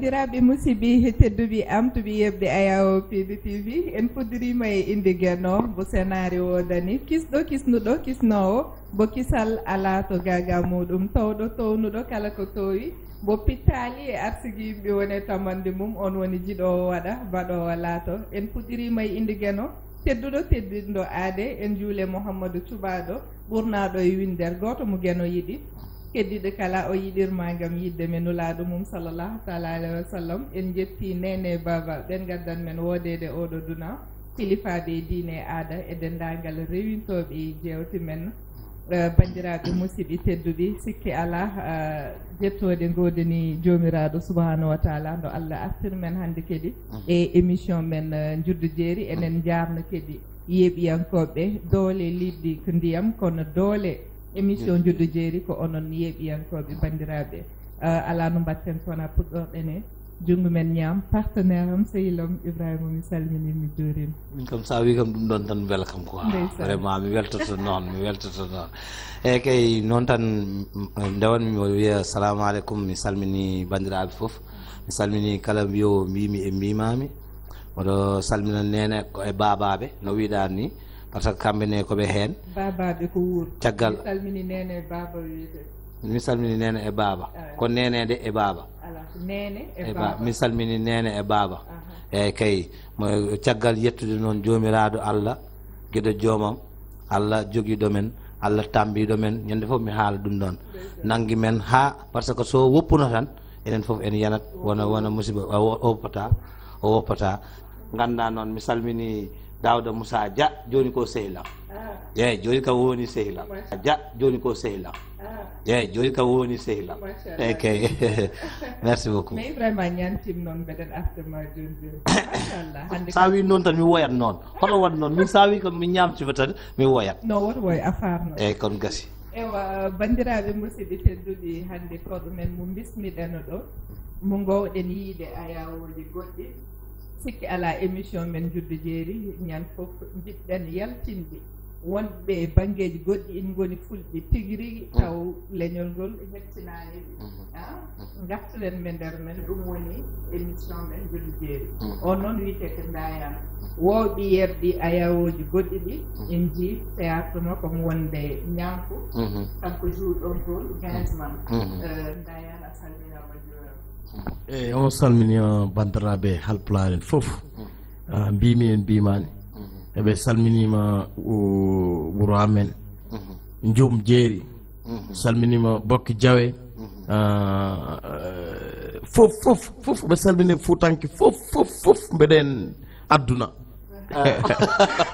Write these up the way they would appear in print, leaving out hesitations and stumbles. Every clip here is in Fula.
bandiraɓe musidɓe tedduɓe amtuɓe yebde ayawo Piindi TV en puddirima e inde gueno mo senari wodani kisɗo kisnuɗo kisnowo bo kisal ala to gaga muɗum towɗo townuɗo kala ko towi bo pittali e arsigi yimɓe woni tamande mum on woni jiɗowo waɗa baɗowo laato en puɗɗirima e inde gueno tedduɗo teddinɗo aade en juule Mouhamadou Cubaɗo ɓurnaɗo e windere goto mo gueno yiɗi keddiɗo kala o yiɗirma gam yidde men nulaɗo mum sallllahu taala alayhi wa sallam en jetti nene baba ɓen gaddan men wodede oɗo duna kilifaɓe diine aada e dendagal rewintoɓe jewte men bandiraɓe musidɓe tedduɓe sikki ala jettode godeni jomiraɗo subahanahu wa taala ndo Allah artir men hande kadi e émission men Njuddu Jeeri enen jarno kadi yeeɓiyankoɓe doole liddi ko ndiyam kono doole émission Njuddu Jeeri ko onon yeeɓiyankoɓe bandiraɓe ala no mbatten kono puɗɗorɗen e jungo men ñaam partenaire am sehilam Ibrahima mi salmini mi jorima min kam sa wi kam ɗum ɗon tan beela kam quoi vraiment mi weltoto noon mi weltoto noon eyyi kay noon tan ndewanmi o wiya assalamu aleykum mi salmini bandiraɓe foof mi salmini kala mbiyo mbimi e mbimami oɗo salmina nene e babaɓe no wiɗani ni par ce que kamɓene koɓe hen babaɓe ko wuur caggal salmini nene baba wiyete mi salmini nene e baba ko nenede e baba nene e baba mi salmini nene e baba eyyi kay caggal yettude noon jomiraɗo Allah gueɗo joomam Allah joguiɗo men Allah tambiɗo men ñande foof mi haala ɗum ɗon nanggui men ha par ce que so woppuno tan enen foof en yanat wona musiba o woppata ganda noon mi salmini Dawda Moussa Dia joni ko sehilam eyyi joni kam woni sehilam Dia joni ko sehilam eyyi joni kam woni sehilam eyyi kay merci beaucoup mais vraiment ñantim noon mbeɗen artema joni joni machallah hande sa wi noon tan mi woyat noon hoto wat noon min sa wi kam mi ñamtima tan mi woyat no woto woy affaire noon eyyi kon gasi ewa bandiraɓe musidɓe tedduɗi hande koɗo men mo bismiɗeno ɗo mo gowɗen yiide ayawoji goɗɗi sikki ala émission men Njuddu Jeeri ñan foof jiɗɗen yaltinde wonɓe banggueji goɗɗi in goni fulɓe tigui rigui taw leñol ngol hettinani gartuɗen men nder men ɗum woni émission men Njuddu Jeeri on noon wiyete ko ndayan wowɓe yerɗi ayawoji goɗɗi ɗi en jii théâtre no komo wonde ñanko kanko jouɗon toon 15 man ndayan a salminama joram eyyi on salmini bandiraɓe halpulaar en fof mbimi en mbimani eɓe salminima wuuro amen Njum Jeeri salminima Bokki Diawe fof ɓe salmini Fuutanke fof mbeɗen adduna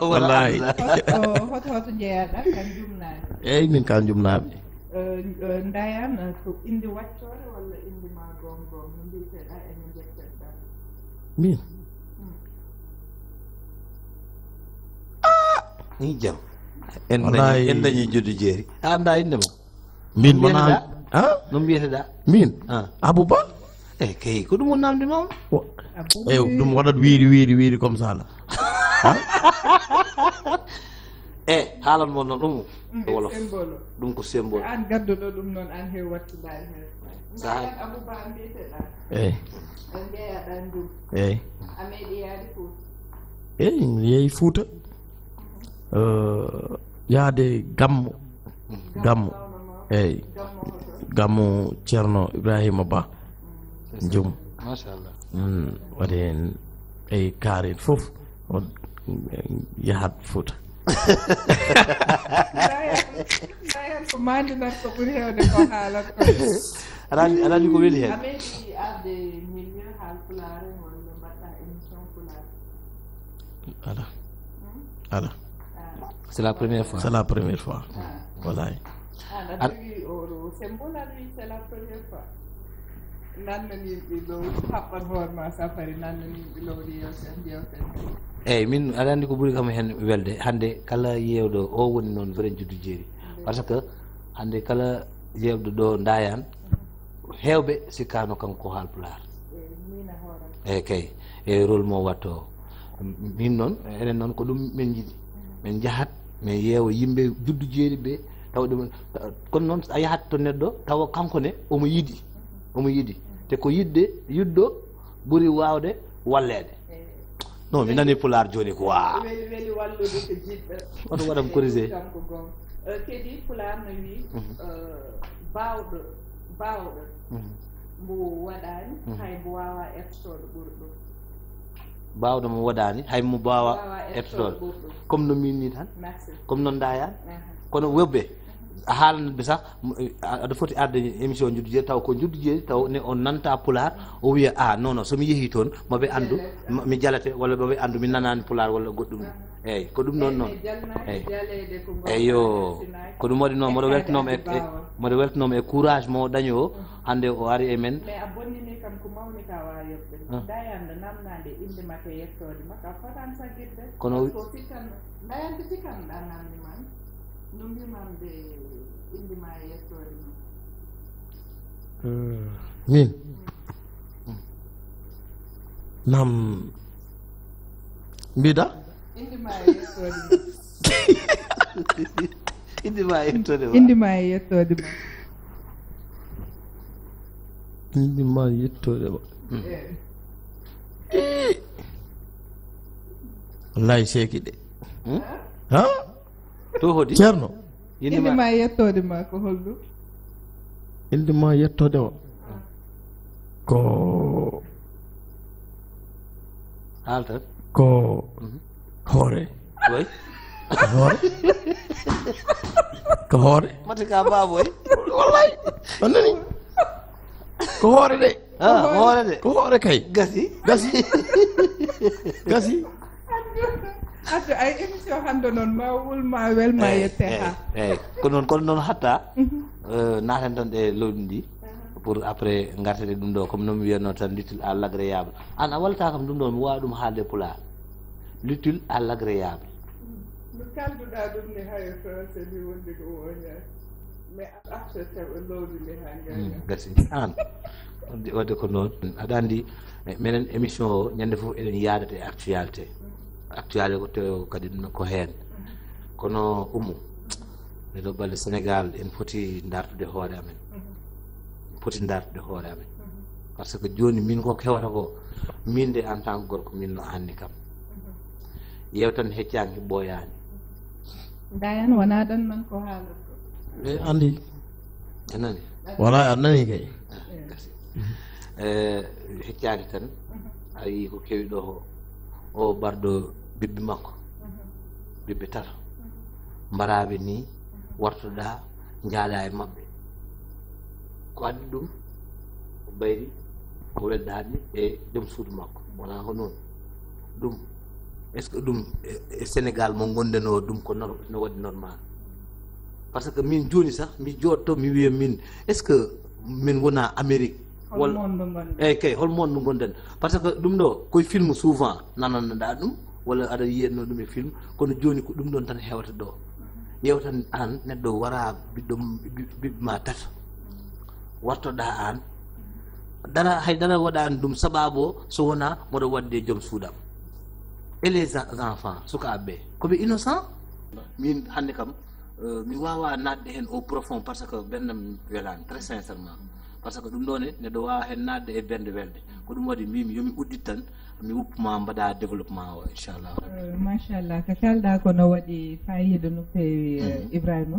wallahi hoto jeeyaɗa kan jumnaɓe eyyi min ka jumnaɓe ndayan ko inde waccore walla inde ma gom no mbiteɗa ene jetteɗa min ni jam en dañi Njuddu Jeeri anda inde ma min wona no mbiyeteɗa min Abouba eyyi kay ko ɗum woni namde mama eyyi ɗum waɗat wiiri comme ça la haalan mon noon ɗum wolof ɗum ko symbole an gadduɗo ɗum noon an heew wattuɗani hen sa Abouba mbiteɗa eyyi en jeeyaɗa Njum eyyi a meeɗi yaade Fouta eyyi mi yeehi Fouta yaade gammo eyyi gammo Ceerno Ibrahima Ba Njum machallah waɗi hen eyyi kaari en fof on yahat Fouta ndayan ko mandinar ko ɓuuri hewde ko haalat ko aɗa ko weeli hen a meeɗi arde milieu haal pulaar walla mbaɗɗa émission pulaar ala c'est la première fois wallahi aɗa jogui oɗo symbole aɗa wi c'est la première fois nannanimɓe dow haɓɓat hoorema safari nannanimɓe lowɗi jewten eyyi min aɗa andi ko ɓuuri kam hen welde hande kala yewɗo o woni noon vrai Njuddu Jeeri par ce que hande kala yewɗo ɗo ndayan hewɓe sikkano kanko ko haalpulaar eyyi kay e rôle mo watto min noon enen noon ko ɗum min jiiɗi min jahat min yeewa yimɓe Njuddu Jeeri ɓe taw ɗumen kono noon a yahat to neɗɗo tawa kanko ne omo yiiɗi te ko yiddo ɓuri wawde wallede non mi nani pulaar joni ko wa weli wallude ko jiɗɗo oto waɗam corrigé kanko gon kedi pulaar no wi bawɗo mbo waɗani hay mbo wawa eftoɗo ɓurɗo bawɗo mo waɗani hay mo bawa eftoɗo comme no min ni tan comme noon dayan kono webbe a haalanɓe sax aɗa foti arde émission Njuddu Jeeri taw ko Njuddu Jeeri taw ne on nanta pulaar o wiya non non somi yeehi toon moɓe andu mi jalate walla moɓe andu mi nanani pulaar walla goɗɗum eyyi ko ɗum noon eyyi yo ko ɗum waɗi noon moɗo weltanoma e courage mo dañi o hande o ari e men mais a bonnini kam ko mawni ka wawa yobde dayande namnade inde makko e yettode makko a fotan saguirde kono ko sikkan dayande sikkanɗa namni man no mbimamde inde ma e yettode ma min nam mbiɗa inde ma e yettode ma inde ma e yettode ma inde ma e yettode ma inde ma e yettode ma wallahi seeki de ha to hodi ceerno inde ma e yettode ma ko holɗum inde ma yettode ma ko haaltat ko hoore way ko hoore ko hoore mate ka baboy wallahi on nani ko hoore de hoore de ko hoore kay gasi hadde ay émission hande noon ma wulma welma yette ha eyyi kono noon hatta naten tan ɗe lowɗi ndi pour après gartede ɗum ɗo comme no mi wiyatno tan l'utile à l'agréable an a wallata kam ɗum ɗo mi wawa ɗum haalde pulaar l'utile à l'agréable no kalduɗa ɗum ne hay français ni wondi ko woña mais après taw lowdi ndi ha gaña gasi an wadde ko noon aɗa andi minen émission o ñande foof eɗen yaadata e actualité ko tew kadi ko heen kono ɗeɗo balle Sénégal en foti dartude hoore amen par ce que joni min ko hewata ko min de en tant que gorko min no anni kam yewtan heccanki ɓooyani dayan wona ɗon man ko haalata ko andi anani wala a nani kay heccani tan a yii ko kewi ɗo o ɓarɗo bibbe makko bibbe tato mbaraɓe ni wartoɗa jaaɗa e mabɓe ko addi ɗum ko ɓayri ko weldani e joom suudu makko wona ko noon ɗum est ce que ɗum e Sénégal mo gonɗen o ɗum ko no waɗi normal par ce que min joni sah mi jooɗto mi wiya min est ce que min wona Amérique walla eyyi kay hol monde gonɗen par ce que ɗum ɗo koye film souvent nananɗa ɗum walla aɗa yiyatno ɗum e film kono joni ko ɗum ɗon tan hewata ɗo yewtan an neɗɗo wara ɓiɓɓe ma tato wartoɗa an dara waɗani ɗum sababu o so wona moɗo wadde joom suuɗam et les enfants sukaɓeɓe koɓe innocent min hande kam mi wawa nadde hen au profond par ce que ɓerdam welani très sincèrement par ce que ɗum ɗone neɗɗo wawa hen nadde e berde welde ko ɗum waɗi mbimi yomi uddit tan mi wuppuma mbaɗa développement o inchallah machallah ko kalɗa ko no waɗi fayida no fewi Ibrahima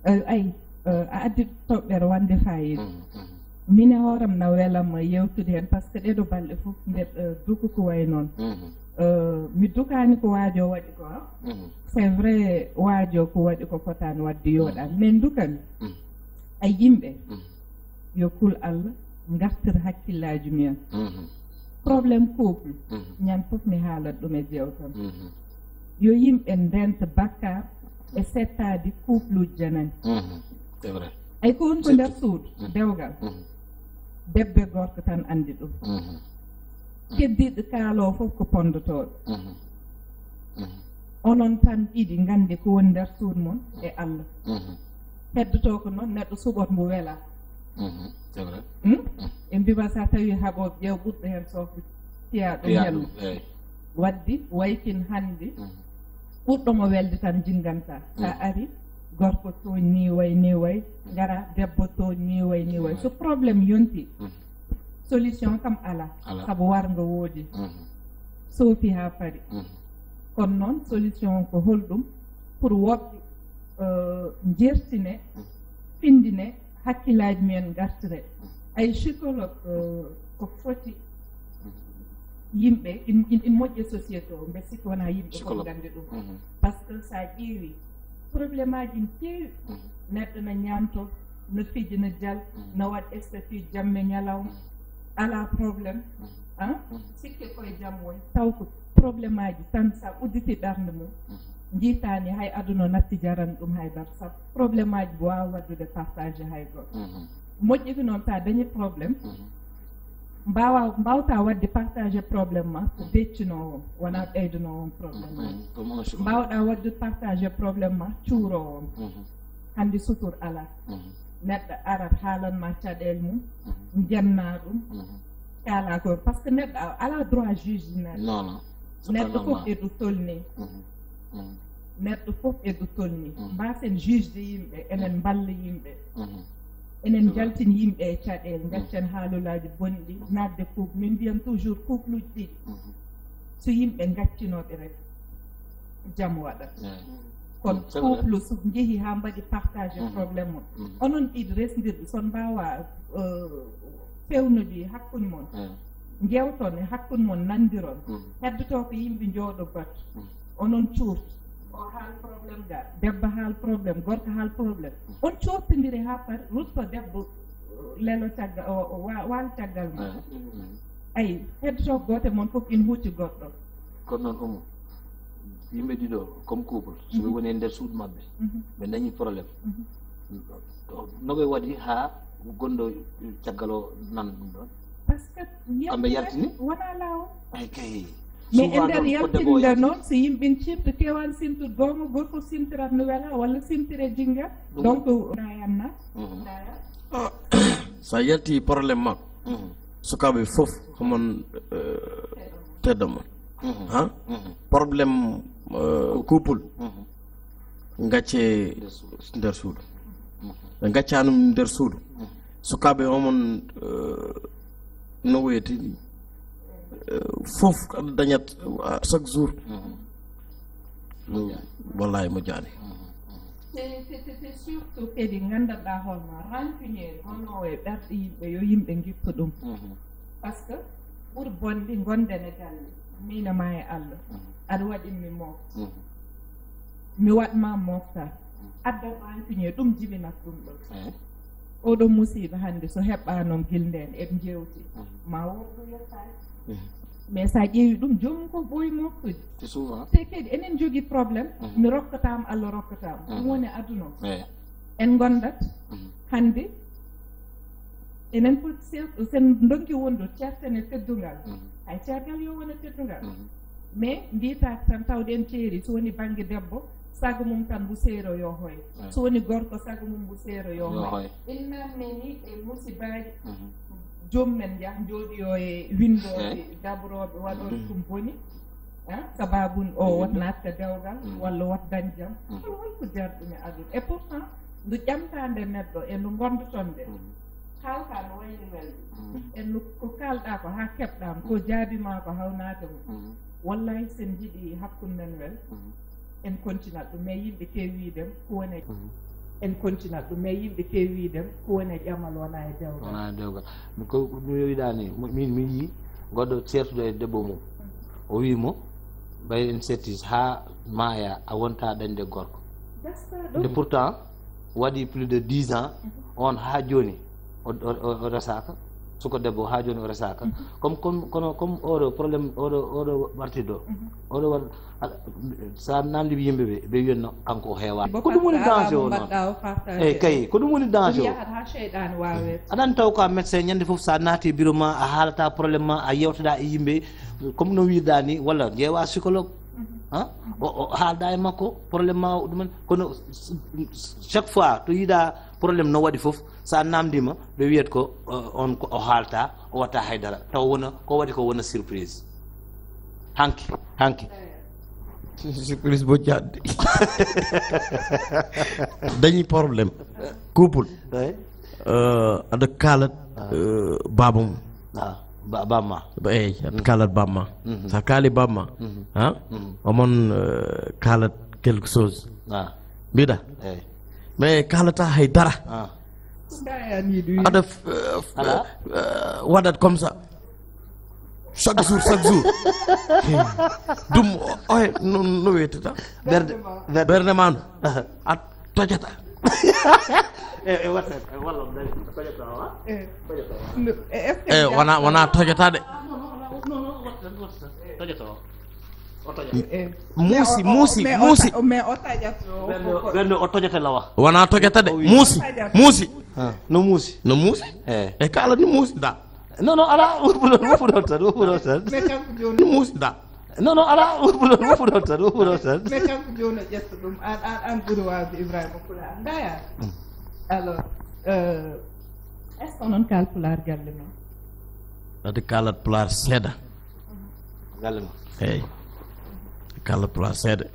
ayi a addi toɓɓere wonde fayida mine hooram no welama yewtude hen par ce que ɗeɗo balɗe foof nde duku ko way noon mi dukani ko waajo waɗi ko c'est vrai waajo ko waɗi ko fotani wadde yoɗan mais dukami a yimɓe yo kul Allah gartir hakkillaji mumen probléme couple ñan fof mi haalat ɗum e jewtam yo yimɓe ndenta bakkar e settade couple uji janani c'est vrai ay ko woni ko nder suudu dewgal debbe gorko tan andi ɗum keddiɗo kaalo fof ko pondotoɗo onon tan ɗiɗi gandi ko woni nder suudu moon e Allah heddoto ko noon neɗɗo suɓot mbo wela c'est vrai e mbima sa tawi haɓoɓe ƴeew ɓurɗo hen sofo fiya ɗum hello waddi waykin hande ɓurɗomo welde tan jingganta sa ari gorko toñ ni way gara debbo toñ ni way so probléme yonti solution kam ala sabu war nga woodi soofi ha pari kono noon solution ko holɗum pour woɓɓe jertine findine hakkillaji men gartire ay psychologue ko foti yimɓe in moƴƴe société o mbe sikki wona yimɓe fof gande ɗum par ce que sa ƴeewi probléme aji n keewi neɗɗo no ñamto no fiji no jal no waɗ statut jamme ñalawma ala probléme sikke koye jam woni taw ko probléme aji tan sa udditi ɓernde mum jiitani hay aduna natti jaran ɗum haydara sabu probléme aji bo wawa waddude partagé hay goto moƴƴiri noon ta dañi probléme mbawta wadde partagé probléme ma ko deccinowo wona ɓeydunowo probléme mbawɗa wadde partagé probléme ma cuurowo hande sutur ala neɗɗo arat haalanma caɗele mum jenna ɗum kala ko par ce que neɗɗo ala droit juge neɗɗo fof eɗu tolni neɗɗo fof eɗu tolni mbasen juge de yimɓe enen balla yimɓe enen jaltin yimɓe e caɗele gaccen haalulaji bonɗi nadde couple min mbiyan toujours couple uji ɗiɗi so yimɓe gaccinoɓe rek jaam waɗat kono couple so jeehi ha mbaɗi partagé probléme on onon ɗiɗi resdirɓe son mbawa fewnude hakkude moon jewton e hakkude moon nandiron heddoto ko yimɓe jooɗo bato onon cuurto o haal probléme ga debbo haal probléme gorko haal probléme on coortodiri ha pari rutto debbo lelo caggal waal caggal ma ayi heddoto goote moon fof ina huuci goɗɗo kono noon omo yimɓe ɗiɗo comme couple so ɓe woni e nder suudu maɓɓe ɓe dañi probléme no ɓe waɗi ha gonɗo caggal o nan ɗum ɗon par ce que kamɓe yaltini wona lawol ay kay mais e nder yaltinde noon so yimɓe cifta kewan simtude gonga gorko simtirat no wela walla simtire jingga donc nayanna sa yalti probléme ma sukaɓe fof homon teddo mon probléme couple gacce nder suudu ɓe gaccanum nder suudu sukaɓe homon no woyeti fof aɗa dañat chaque jour wallahi mo jaani c'est surtout kadi gandanɗa holma rancunier hono e ɓerɗe yimɓe yo yimɓe gippa ɗum par ce que ɓuuri bonde gonden e galle minema e Allah aɗa waɗinmi mofta mi waɗma mofta addan rancunier ɗum jibinat ɗum ɗon oɗo musiba hande so heɓɓanom gilnden eɓe jewti ma woɗɗo yettaki mais sa ƴeewi ɗum jomum ko ɓooyi moftude te kadi enen jogui probléme mi rokkatama Allah rokkatama ɗum woni aduna o en gondat hande enen foti sen donki wondu certene teddungal hay cergal yo wona teddungal mais mbiyata tan tawde en teeri so woni banggue debbo sago mum tan mbo seero yo hoy so woni gorko sago mum mbo seero yo hoy en namneni e musibaji jommen jah jooɗiyo e windoɓe dabroɓe waɗoɓe ɗum boni sababun o wat natka dewgal walla wat dañ jam hol holko jarɗum e aduna et pourtant ndu ƴamtande neɗɗo e ndu gondotonde haalka no wayni welde en ko kalɗa ko ha keɓɗama ko jaabima ko hawnade mum wallahi sen jiiɗi hakkude men wel en continat ɗum mais yimɓe keewidem ko woni en continat ɗum mais yimɓe keewidem ko woni e ƴamal wona e dewgal wona e dewgal ko mi wiɗani min mi yii goɗɗo certuɗo e debbo mum o wimo ɓay en certis ha maaya a wonta dañde gorko nde pourtant waɗi plus de 10 ans on ha joni o resaka suko debbo ha joni o resaka comme oɗo probléme oɗo ɓartiɗo oɗo waɗ sa namdiɓe yimɓeɓe ɓe wiyatno kanko o heewa ko ɗum woni danger o noon eyyi kay ko ɗum woni danger o aɗani taw ko médecin ñande foof sa naati bureau ma a haalata probléme ma a yewtoɗa e yimɓe comme no wiirɗa ni walla ƴeewa psychologue o haalda e makko probléme ma ɗumen kono chaque fois to yiiɗa probléme no waɗi foof sa namdima ɓe wiyat ko on ko o haalta o watta haydara taw wona ko waɗi ko wona surprise hanki surprise bo jadde dañi probléme couple aɗa kaalat baba mum bamma kalat bamma sa kali bamma ha omon kalat quelque chose bida mais kalata hay dara ada wadat comme ça chaque jour dum no wetata berde man at tojata wana tojata de musi mais o tajato berde o tojata la wax wana tojata de musi no musi e kala ni musi da non ala wofuɗon tan mais kanko joni ni musi da non ala wofuɗon tan mais kanko joni ƴetta ɗum an ɓuuri wawde Ibrahima Pulaar ndaya alors est ce que onon kal Pulaar galle men ade kalat Pulaar seeɗa galle ma eyyi kalat Pulaar seeɗa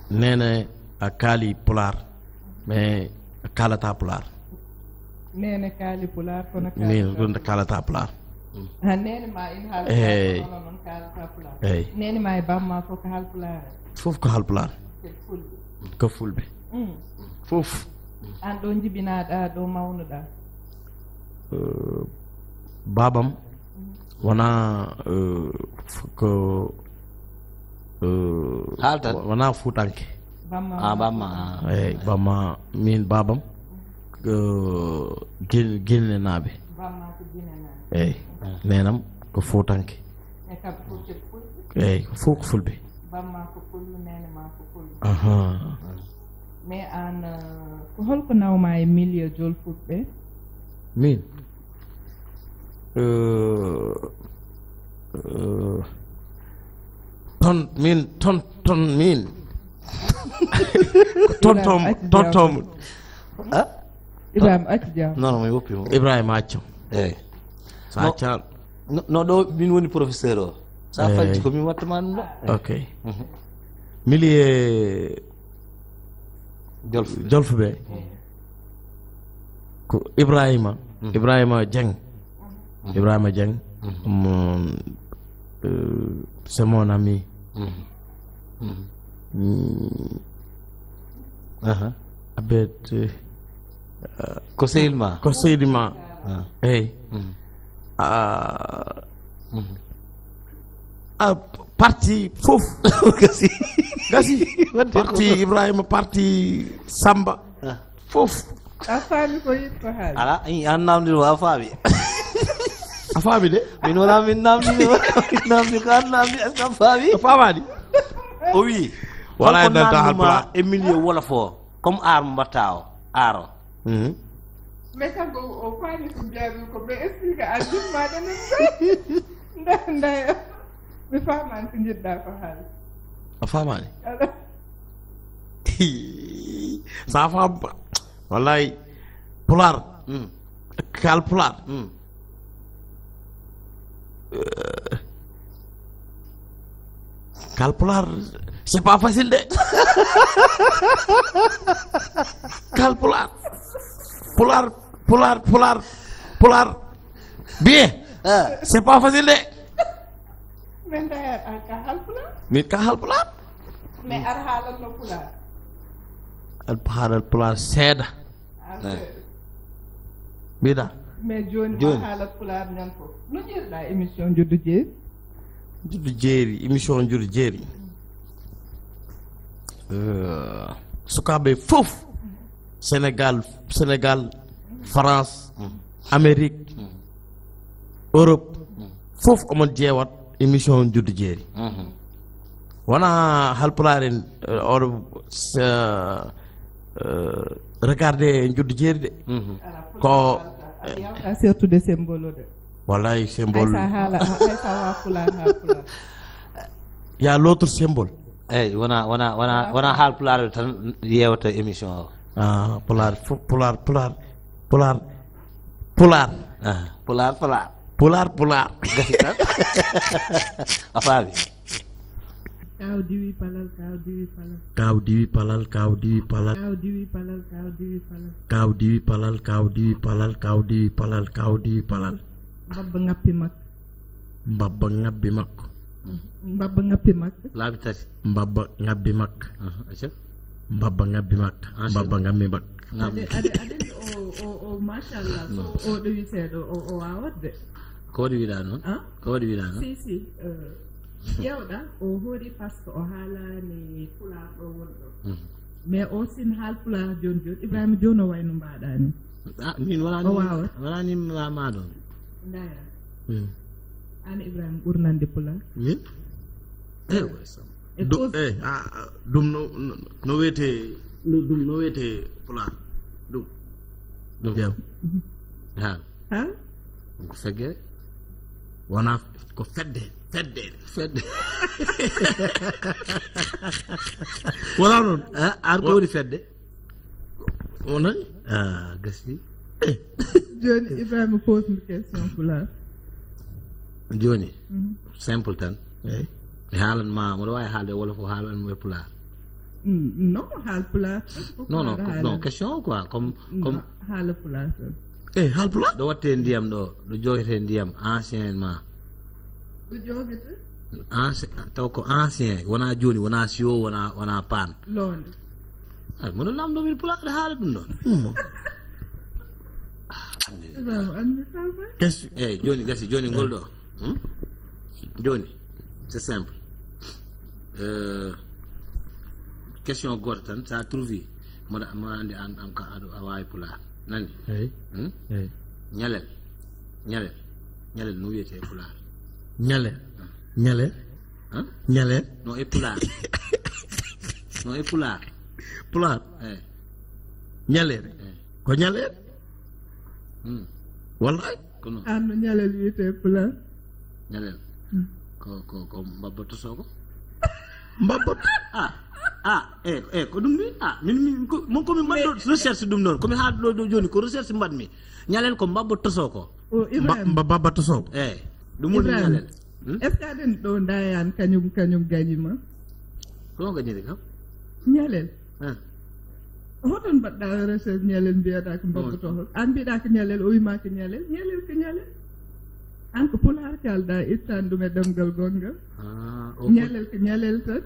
nene a kaali Pulaar mais a kalata Pulaar nene kaali Pulaar kono min kalata Pulaar ha nene ma in haal kono non kalata Pulaar nene ma e bamma fof ko haal Pulaar fof ko haal Pulaar ko fulɓe fof an ɗo jibinaɗa ɗo mawnuɗa babam wona ko haaltat wona fuutanke bamma eyyi bamma min babam guilne naaɓe eyyi nenam ko fuutanke eyyi fof ko fulɓe bamma ko fulɓe nene ma ko fulɓe mais an ko holko nawma e milieu jolfuɗɓe min ton min tontom Ibrahima acci jam non mi woppimo Ibrahima accam sa accan no ɗo min woni professeur o sa falti ko min wattama ɗum ɗo ok milieu jolfuɓe ko Ibrahima Dieng c'est mon ami abed ko sehilma eyyi parti fof gasi parti Ibrahima parti Samba fof a faami ko yitto haali ala an namdiro a faami a faami de min wona min namdi ko an namdi est ce que a faami a faamani o wi wala e danta halpulaar e milieu wolofo comme aar mo mbatta o aaro mais kanko o faami ko jaabi ko ɓe explique a jummaɗe nen ndaya mi famani ko jiɗɗa ko haali a famani sa fam wallahi Pulaar kal Pulaar kal Pulaar c'est pas facile de kal Pulaar bien c'est pas facile de mais ndaya a ka haal Pulaar min ka haal Pulaar mais ar haalanno Pulaar haalal Pulaar seeɗa mbiɗa mais joni ma haalat Pulaar ñan fof no ƴeerɗa émission Njuddu Jeeri émission Njuddu Jeeri sukaɓe fof Sénégal France Amérique Europe fof omon ƴeewat émission Njuddu Jeeri wona halpulaar en oɗo regardé Njuddu Jeeri de ko yawta surtout de symbole de wallahi symbole sa haala haysa wa Pulaar ha Pulaar y a l'autre symbole eyyi wona halpulaar tan yewta émission o Pulaar fof Pulaar Pulaar Pulaar gasi tan a faami Kaw diwi palal, kaw diwi palal. Kaw diwi palal, kaw diwi palal. Kaw diwi palal, kaw diwi palal. Kaw diwi palal, kaw diwi palal, kaw diwi palal, kaw diwi palal. Mbabba ngappi mak. Mbabba ngabbi makko. Mbabba ngappi mak. laabi tati Mbabba ngabbi makko. acca Mbabba ngabbi makko. Mbabba ngabbi makko. Aden o mashallah so o dewi seeɗo o wawatde. ko waɗi wiɗa noon ko waɗi wiɗa noon si ƴewɗa o hoori par ce que o haalani pulaar ɗo wonɗo mais o sin haal pulaar joni joni Ibrahima joni o wayno mbaɗa ni min o wawat walani ma ɗon ndaya an Ibrahima ɓurnande pulaar min e cause ɗum no wiyete ɗum no wiyete pulaar ɗum ƴew haal haal ko feggere wona ko fedde wona noon ar ko woni fedde wonani gasi joni Ibrahima pose une question pulaar joni simple tan eyi mi haalan ma mboɗo wawi haalde wolof o haalan mo e pulaar non haal pulaar non question o quoi comme haala pulaar tan eyi haal pulaar ɗo watte ndiyam ɗo ɗo jogete ndiyam anciennement ɗo jogete taw ko ancien wona joni wona sio wona pan londe mono lamɗo min pulaar ɗe haala ɗum ɗon question eyyi joni gasi joni ngol ɗo joni c'est simple question goto tan sa trouvi moɗa andi an ka aɗo a wawi pulaar nani eyi eyi ñalel no wiyete e pulaar ñale no e pulaar no e pulaar pulaar eyyi ñalere ko ñalere wallahi ko non an no ñalel wiyete pulaar ñalel ko mbabba tosoko mbabbot ko ɗum ni min mon komi mbaɗɗo recherche ɗum ɗon komi haɗɗo ɗo joni ko recherche mbaɗmi ñalel ko mbabba tosoko mbabba tosoko eyyi ɗum woni ñalel est ce que aɗen ɗo dayan kañum gañima ɗo gañiri kam ñalel hoton mbaɗɗa recherche ñalel mbiyaɗa ko mbabba tosoko an mbiɗa ko ñalel o wima ko ñalel ko ñalel an ko pulaar kalɗa ittan ɗum e ɗemgal gongal ñalel ko ñalel tan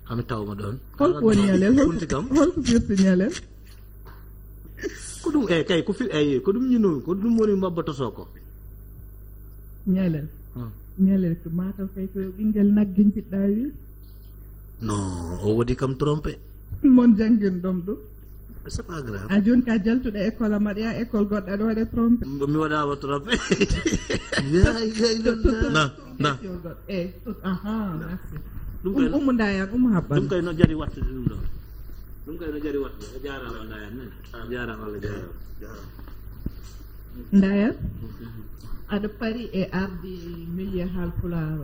hami tawma ɗon holko woni ñalel funti kam holko firti ñalel ko ɗum kay ko ɗum ñinomi ko ɗum woni mbabba tosoko ñalel ko mataw kay ko ɓinguel nagguin jiɗɗa wi non o waɗi kam trompé mon janggin ɗom ɗum c'est pas grave a joni ka jaltuɗo école am aɗa yaha école goɗɗo aɗa waɗe trompé mi waɗama trompé merci umu ndayan umu haɓɓan ɗum kay no jari wattude ɗum ɗon ɗum kay no jari wattude o jarama ndayan nani jarama Allah jarama ndayan aɗa pari e arde milieu haalpulaar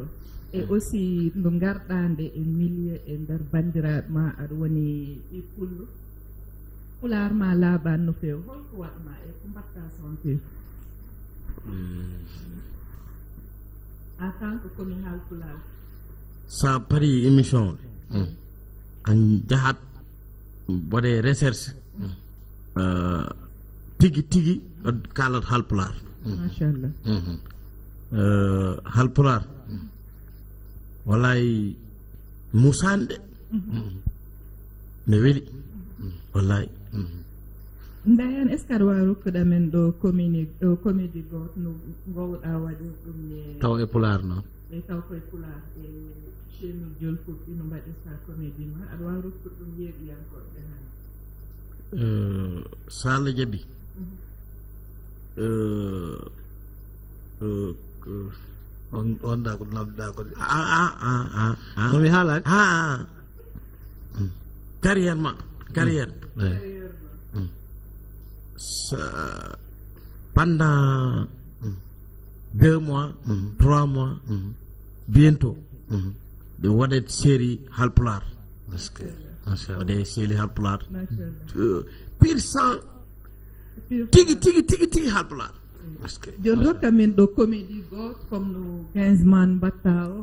e aussi no garɗande e milieu e nder bandiraɓe ma aɗa woni ɗi pullo pulaar ma laaɓan no fewi holko waɗma e ko mbatta sentir en tant que komi haalpulaar sa pari émission an jahat waɗe recherche tigi ɗo kalat haalpulaar machallah haalpulaar wallahi musanɗe ne weeli wallahi ndayan est ce que aɗa wawi rokkude amen ɗo comédie goto no gowɗa waɗi ɗum ne taw e pulaar noon e taw koye pulaar e chemil jol fof ino mbaɗirta comédie ma aɗa wawi rokkude ɗum yeeɗiyankoɓe han so Allah jaaɓi on da ko lamɗa ko komi haalani carrière pendant 2 mois 3 mois bientôt de waɗe série haalpulaar waɗe série haalpulaar pur sang tigi haalpulaar joni rokka min ɗo comédie goto comme no 15 man mbatta o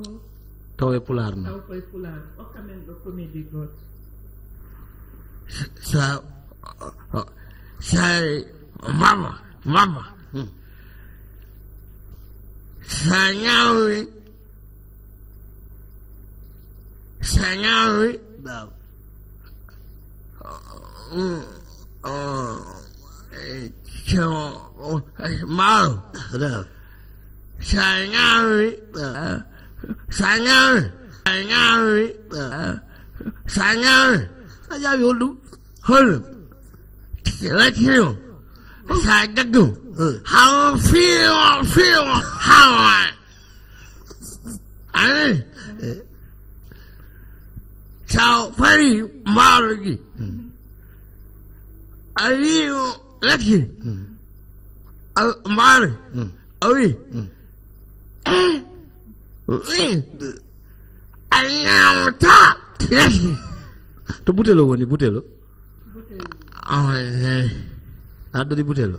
tawe pulaar no taw koye pulaar hokka men ɗo comédie goto say mama sa ñaawi malo Sanyawi ajabi holu letio sagadu how feel how I so very margi ali leti mari awi to butelo woni butelo addo di butelo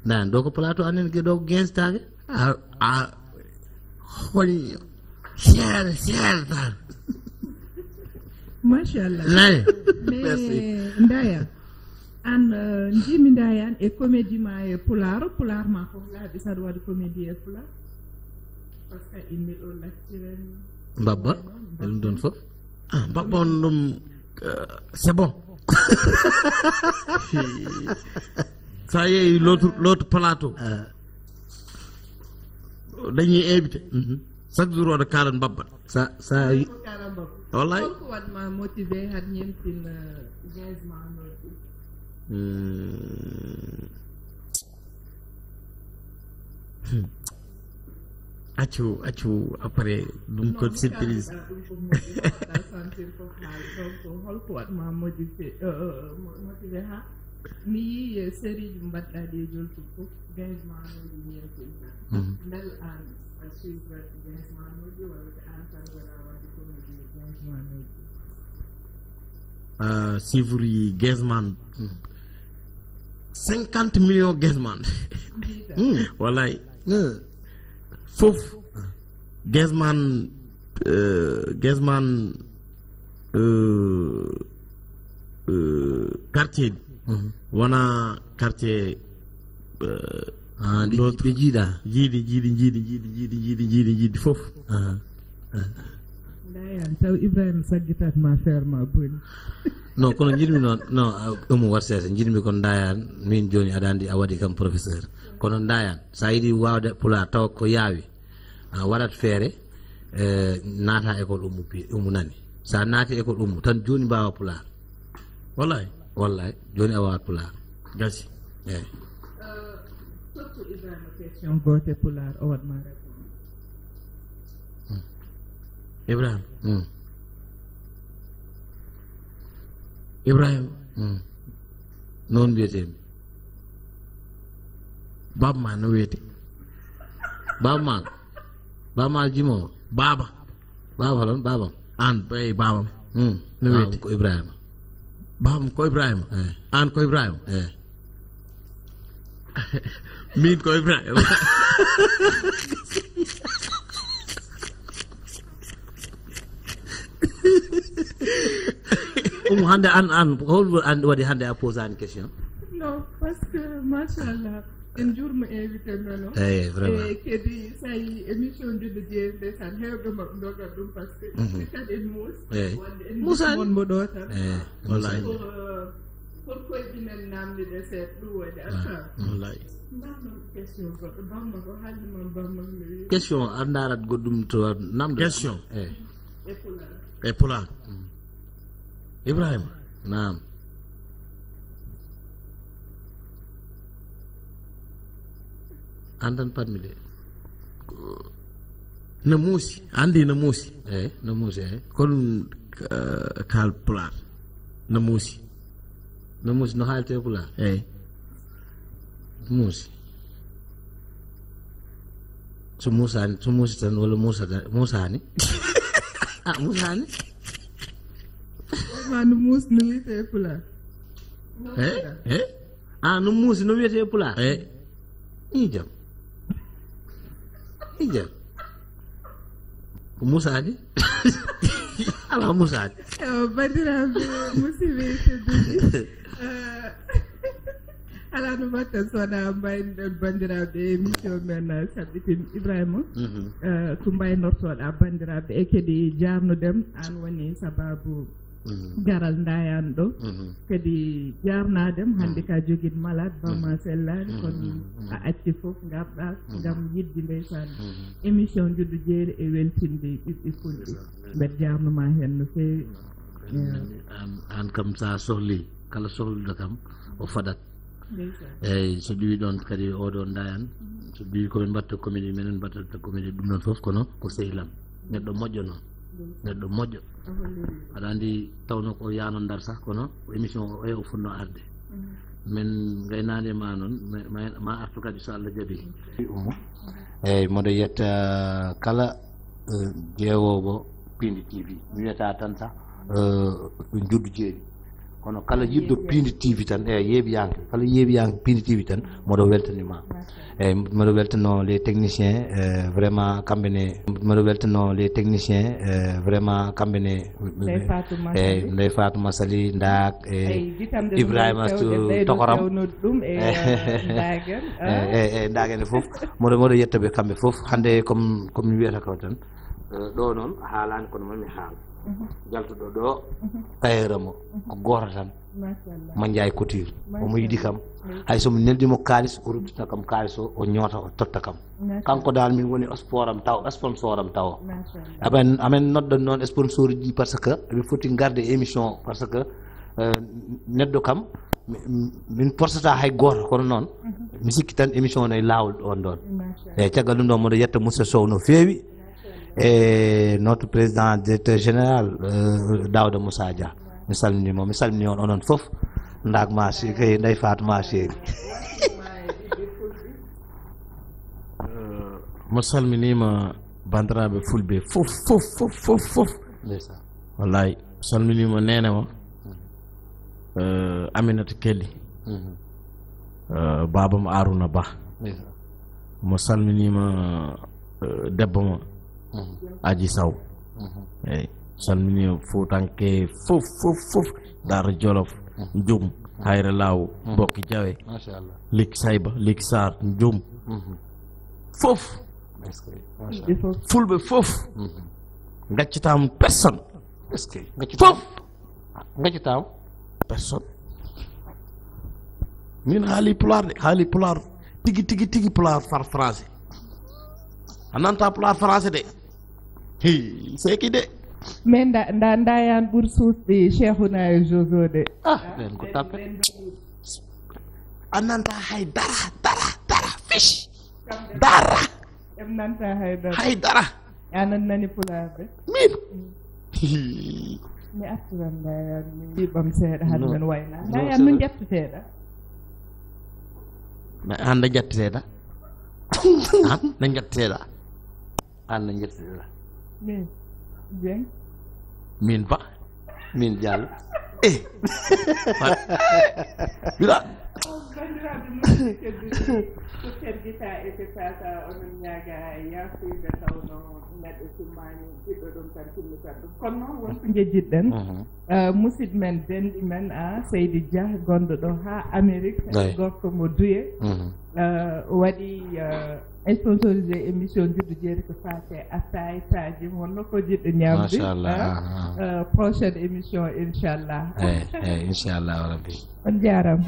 dan do ko plateau anen ge do genstage holi share tan machallah mais ndaya an jimi ndayan e comédie ma e pular ma ko la bi sad wadi comédie e pular parce que il met au lecture Mbabba ɗum ɗon fof Mbabba on ɗum c'est bon sa yeeyi l'autre plateau dañuy invité chaque jour oɗo kalan Mbabba sa wallahi ko wadma motivé had ñentin gagement accu après ɗum ko surprise holko waɗma motivé ha mi yi série ji mbaɗɗa ɗe joltu fof gagement noji ñeetinta ndel an a suivre gagement noji walla an tan wona wadde comédie gagement noji suivre gagement 50 millions gagement wallahi fof gagement quartier wona quartier ɗi jiiɗa jiiɗi fof ndayan taw Ibrahima saggitat ma faire ma boni non kono jiɗmi noon non ɗum warsete jiɗmi kon ndayan min joni aɗa andi a waɗi kam professeur kono ndayan sa yiɗi wawde pulaar taw ko yaawi a waɗat feere naata école ummu nani sa naati école ummu tan joni mbawa pulaar wallahi joni a wawat pulaar gasi eyyi surtout Ibrahima question gote pulaar o waɗma répondre Ibrahima noon mbiyetemi baba ma no wiyete baba mal jimowo baba holon babam an ɓey babam no wiyete ko Ibrahima babam ko Ibrahima an ko Ibrahima min ko Ibrahima hande an holɗo an waɗi hande a posani question non parce que machallah en jurmo invité meno eyyi vraiment e kadi sa yi émission Njuddu Jeeri ndeysaan hewɓe mabɓe dogat ɗum par ce que kadi en muus wonde en muusani mo ɗo tan wallahi pour koyɗinen namde ɗe seeɗa ɗum waɗi ata wallahi mbamma question goɗɗo bamma ko haalde moon bamma no wi question a darat goɗɗum to namde question e pulaar Ibrahima naam andan patmi de no muusi andi no muusi eyyi no muusi eyyi ko ɗum kaal pulaar no muusi no haalte pulaar eyyi muusi so muusi tan walla muusani muusani ma no muus no wiyete pulaar no muusi no wiyete pulaar eyyi ijam musaji ala musaji bandiraɓe musidɓe tedduɓe ala no mbatta sowona mbaynoɗon bandiraɓe émission men saɓɓitin Ibrahima ko mbaynortoɗa bandiraɓe e kadi jarnudem an woni sababu garal ndayan ɗo kadi jarnadem hande ka joguid malade bamma sellani kono a acci foof garɗa gam yidde ndeysan émission Njuddu Jeeri e weltinde ɓiɓɓe fulɓe mbeɗa jarnuma hen no fewi an kam sa sohli kala sohluɗo kam o faɗat eyyi so ɗiwi ɗon kadi oɗo ndayan so ɗiwi komin mbatta comédie minen mbattata comédie ɗum ɗon foof kono ko sehlam neɗɗo moƴƴo noon neɗɗo moƴƴo aɗa andi tawno ko yano ndar sah kono émission o o fonno arde min gaynani ma noon ma artu kadi so Allah jaaɓi eyyi moɗo yetta kala ƴeewowo Piindi TV mi wiyata tan sah Njuddu Jeeri kono kala yiddo Piindi TV tan yeeɓiyanke kala yeeɓiyanke Piindi TV tan moɗo weltanima eyyi moɗo weltano les techniciens vraiment kamɓene moɗo weltano les techniciens vraiment kamɓene eyyi Ndeye Fatouma Sali Ndak e Ibrahima Tokoram eyyi Ndagen e foof moɗo yettaɓe kamɓe foof hande comme mi wiyata ko tan ɗo noon haalani kono mami haal jaltuɗo ɗo tayeere mo ko goto tan ma Ndiaye Couture omo yiɗi kam hay somi neldimo kalis o ruttita kam kalis o ñoota o totta kam kanko dal min woni sponsor am taw amen noddan noon sponsor ji par ce que ɓe foti garde émission par ce que neɗɗo kam min portata hay goto kono noon mi sikki tan émission ne lawol on ɗon eyyi caggal ɗum ɗon moɗo yetta Moussa Sow no feewi et notre président directeur général Daouda Moussa Dia mi salmini on onon foof ndak ma kay Ndeye Fatouma Chéri mo salminima bandiraɓe fulɓe fof wallahi salminima nene ma Aminata Kelly babam Aruna Ba mo salminima debbo ma Aji Saw eyyi salminima Fuutanke fof Daara Jolof Njum Hayre Law Bokki Jawe Lik Sayba Lik Sar Njum fof fulɓe fof gaccitama personne fof gaccitama personne min haali pulaar tigi pulaar far français a nanta pulaar français de seki de mais ndayan ɓuuri suusde Cheikhouna e Jojo de ɓen ko tappe a nanta hay dara fish dara em nanta hay dara anan nani pulaarde min mi artiran ndayan mi wiɓam seeɗa hade men wayna ndayan no jetteteɗa hande jetteteɗa no jetteteɗa an no jetteteɗa min Dieng min ba min Diallo bila bandiraɓe musidɓe tedduɓe ko teddita e ko tata onon ñaaga yafude tawno neɗɗo timmani ɓiɗɗo ɗum tan timmitat ɗum kono noon wonko jejjitɗen musidɗo men denɗi men Seydi Dia gonɗo ɗo ha Amérique gorko mo Duye waɗi sponsorisé émission Njuddu Jeeri ko fate attaye taji wonno ko jiɗɗo ñamde prochaine émission inchallah inchallah rabbi on jarama